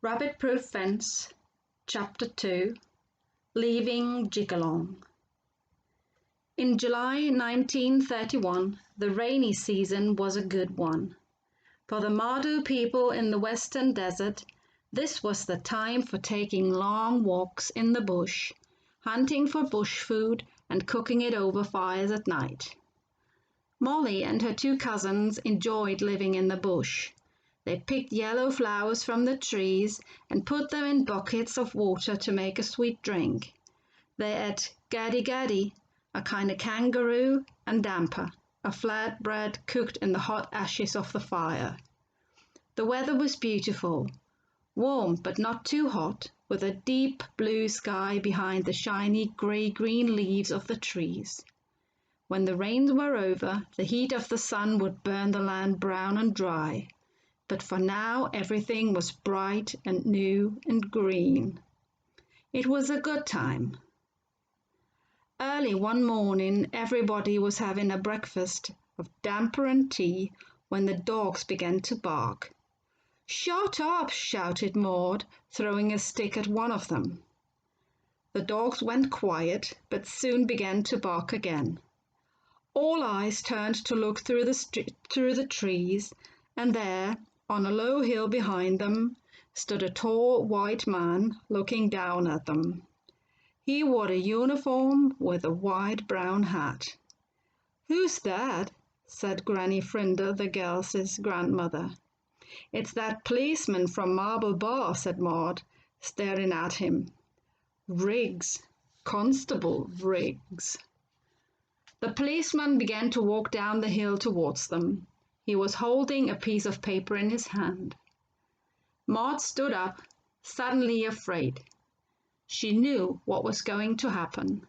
Rabbit-Proof Fence, Chapter 2, Leaving Jigalong. In July 1931, the rainy season was a good one. For the Madu people in the Western Desert, this was the time for taking long walks in the bush, hunting for bush food and cooking it over fires at night. Molly and her two cousins enjoyed living in the bush. They picked yellow flowers from the trees and put them in buckets of water to make a sweet drink. They ate gadi-gadi, a kind of kangaroo, and damper, a flat bread cooked in the hot ashes of the fire. The weather was beautiful, warm but not too hot, with a deep blue sky behind the shiny grey-green leaves of the trees. When the rains were over, the heat of the sun would burn the land brown and dry. But for now everything was bright and new and green. It was a good time. Early one morning everybody was having a breakfast of damper and tea when the dogs began to bark. "Shut up!" shouted Maud, throwing a stick at one of them. The dogs went quiet, but soon began to bark again. All eyes turned to look through the trees, and there, on a low hill behind them, stood a tall white man looking down at them. He wore a uniform with a wide brown hat. "Who's that?" said Granny Frinder, the girls' grandmother. "It's that policeman from Marble Bar," said Maud, staring at him. "Riggs, Constable Riggs." The policeman began to walk down the hill towards them. He was holding a piece of paper in his hand. Maud stood up, suddenly afraid. She knew what was going to happen.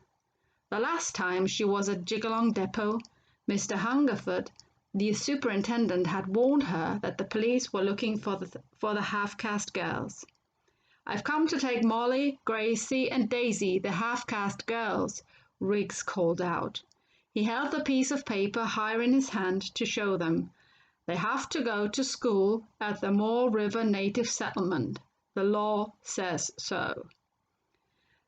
The last time she was at Jigalong Depot, Mr. Hungerford, the superintendent, had warned her that the police were looking for the half-caste girls. "I've come to take Molly, Gracie, and Daisy, the half-caste girls," Riggs called out. He held the piece of paper higher in his hand to show them. "They have to go to school at the Moore River Native Settlement. The law says so."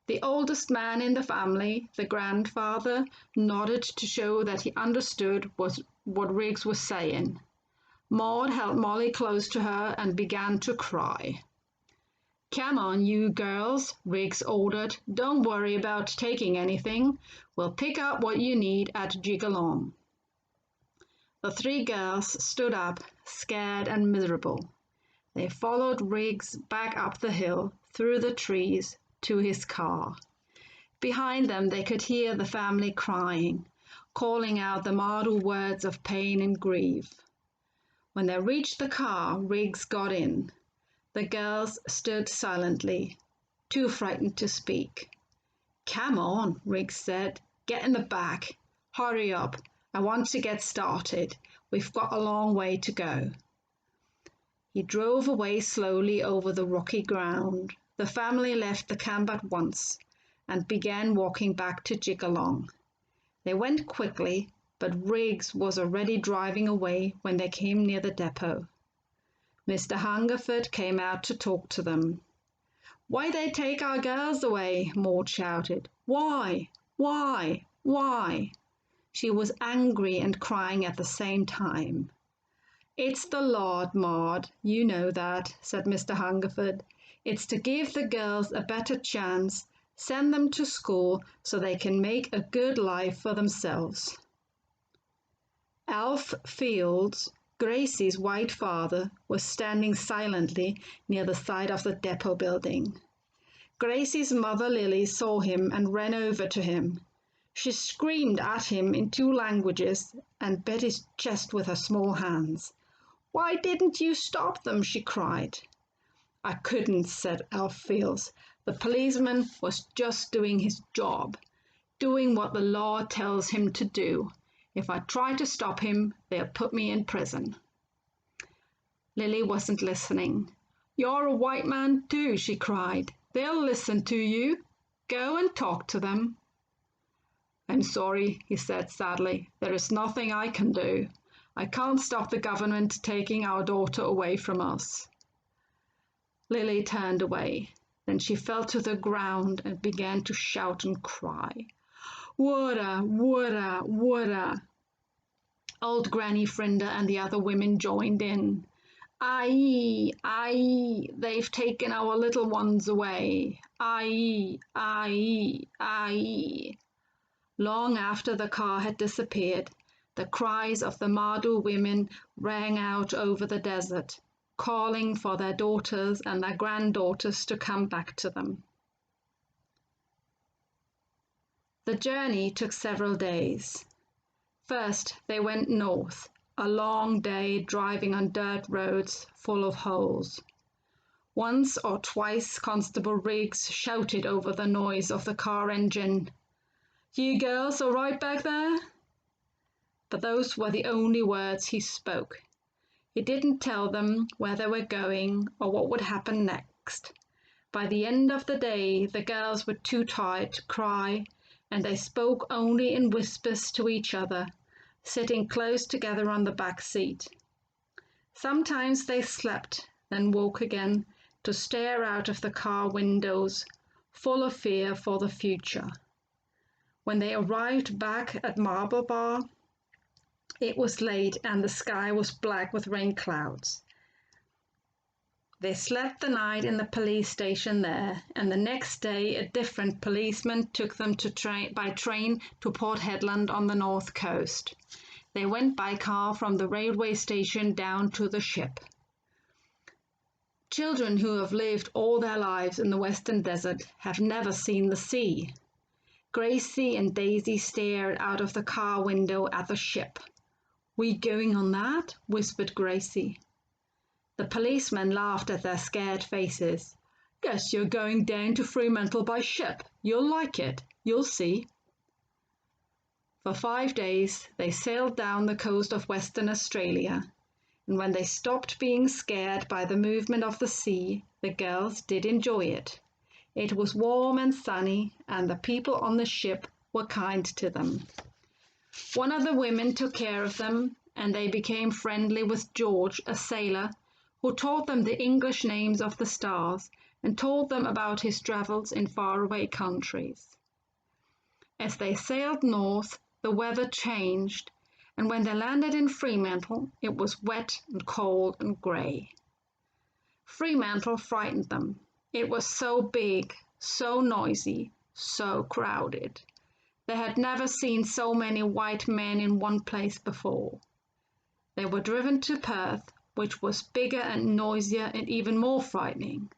The oldest man in the family, the grandfather, nodded to show that he understood what Riggs was saying. Maud held Molly close to her and began to cry. "Come on, you girls," Riggs ordered. "Don't worry about taking anything. We'll pick up what you need at Jigalong." The three girls stood up, scared and miserable. They followed Riggs back up the hill, through the trees, to his car. Behind them they could hear the family crying, calling out the Madu words of pain and grief. When they reached the car, Riggs got in. The girls stood silently, too frightened to speak. "Come on," Riggs said. "Get in the back. Hurry up. I want to get started. We've got a long way to go." He drove away slowly over the rocky ground. The family left the camp at once and began walking back to Jigalong. They went quickly, but Riggs was already driving away when they came near the depot. Mr. Hungerford came out to talk to them. "Why they take our girls away?" Maud shouted. "Why? Why? Why?" She was angry and crying at the same time. "It's the law, Maud, you know that," said Mr. Hungerford. "It's to give the girls a better chance, send them to school so they can make a good life for themselves." Alf Fields, Gracie's white father, was standing silently near the side of the depot building. Gracie's mother Lily saw him and ran over to him. She screamed at him in two languages and beat his chest with her small hands. "Why didn't you stop them?" she cried. "I couldn't," said Alf Fields. "The policeman was just doing his job, doing what the law tells him to do. If I try to stop him, they'll put me in prison." Lily wasn't listening. "You're a white man too," she cried. "They'll listen to you. Go and talk to them." "I'm sorry," he said sadly. "There is nothing I can do. I can't stop the government taking our daughter away from us." Lily turned away. Then she fell to the ground and began to shout and cry. Water, water, water! Old Granny Frinda and the other women joined in. Aye, aye, they've taken our little ones away. Aye, aye, aye. Long after the car had disappeared, the cries of the Madu women rang out over the desert, calling for their daughters and their granddaughters to come back to them. The journey took several days. First, they went north, a long day driving on dirt roads full of holes. Once or twice Constable Riggs shouted over the noise of the car engine, "You girls all right back there?" But those were the only words he spoke. He didn't tell them where they were going or what would happen next. By the end of the day, the girls were too tired to cry, and they spoke only in whispers to each other, sitting close together on the back seat. Sometimes they slept, then woke again to stare out of the car windows, full of fear for the future. When they arrived back at Marble Bar, it was late and the sky was black with rain clouds. They slept the night in the police station there, and the next day a different policeman took them by train to Port Hedland on the north coast. They went by car from the railway station down to the ship. Children who have lived all their lives in the Western Desert have never seen the sea. Gracie and Daisy stared out of the car window at the ship. "We going on that?" whispered Gracie. The policeman laughed at their scared faces. "Guess you're going down to Fremantle by ship. You'll like it. You'll see." For 5 days they sailed down the coast of Western Australia, and when they stopped being scared by the movement of the sea, the girls did enjoy it. It was warm and sunny, and the people on the ship were kind to them. One of the women took care of them, and they became friendly with George, a sailor, who taught them the English names of the stars and told them about his travels in faraway countries. As they sailed north, the weather changed, and when they landed in Fremantle, it was wet and cold and grey. Fremantle frightened them. It was so big, so noisy, so crowded. They had never seen so many white men in one place before. They were driven to Perth, which was bigger and noisier and even more frightening.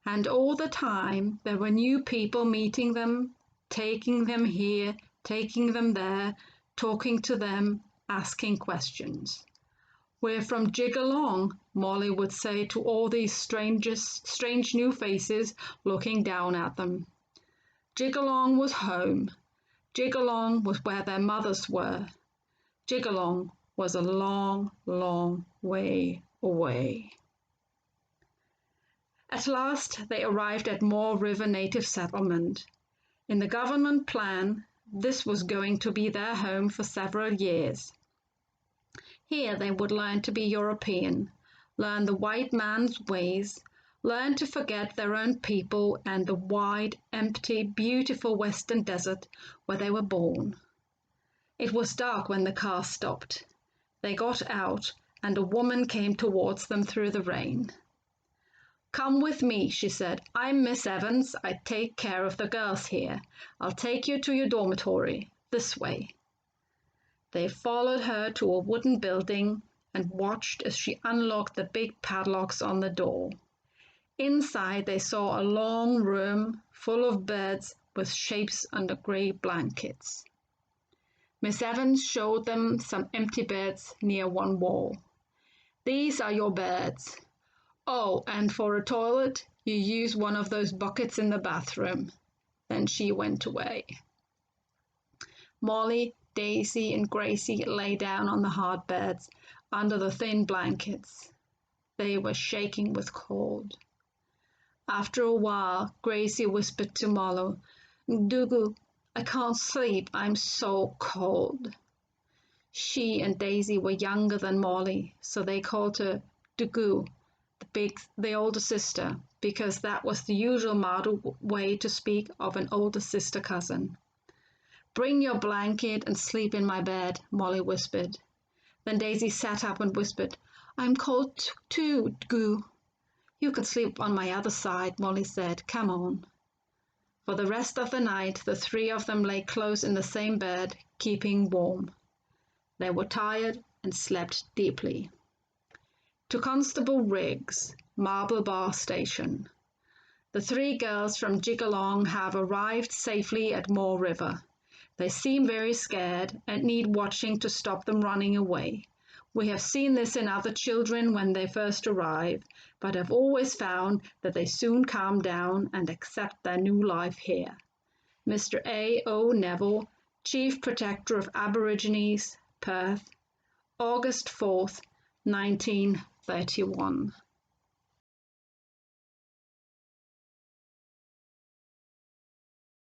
And all the time there were new people meeting them, taking them here, taking them there, talking to them, asking questions. "We're from Jigalong," Molly would say to all these strange new faces looking down at them. Jigalong was home. Jigalong was where their mothers were. Jigalong was a long, long way away. At last they arrived at Moore River Native Settlement. In the government plan, this was going to be their home for several years. Here they would learn to be European, learn the white man's ways, learn to forget their own people and the wide, empty, beautiful Western Desert where they were born. It was dark when the car stopped. They got out, and a woman came towards them through the rain. "Come with me," she said. "I'm Miss Evans. I take care of the girls here. I'll take you to your dormitory. This way." They followed her to a wooden building and watched as she unlocked the big padlocks on the door. Inside they saw a long room full of beds with shapes under grey blankets. Miss Evans showed them some empty beds near one wall. "These are your beds. Oh, and for a toilet, you use one of those buckets in the bathroom." Then she went away. Molly, Daisy, and Gracie lay down on the hard beds under the thin blankets. They were shaking with cold. After a while, Gracie whispered to Molly, "Dugu, I can't sleep. I'm so cold." She and Daisy were younger than Molly, so they called her Dugu, the older sister, because that was the usual model way to speak of an older sister cousin. "Bring your blanket and sleep in my bed," Molly whispered. Then Daisy sat up and whispered, "I'm cold too, Goo." "You can sleep on my other side," Molly said. "Come on." For the rest of the night the three of them lay close in the same bed, keeping warm. They were tired and slept deeply. To Constable Riggs, Marble Bar Station. The three girls from Jigalong have arrived safely at Moore River. They seem very scared and need watching to stop them running away. We have seen this in other children when they first arrive, but have always found that they soon calm down and accept their new life here. Mr. A. O. Neville, Chief Protector of Aborigines, Perth, August 4th, 1931.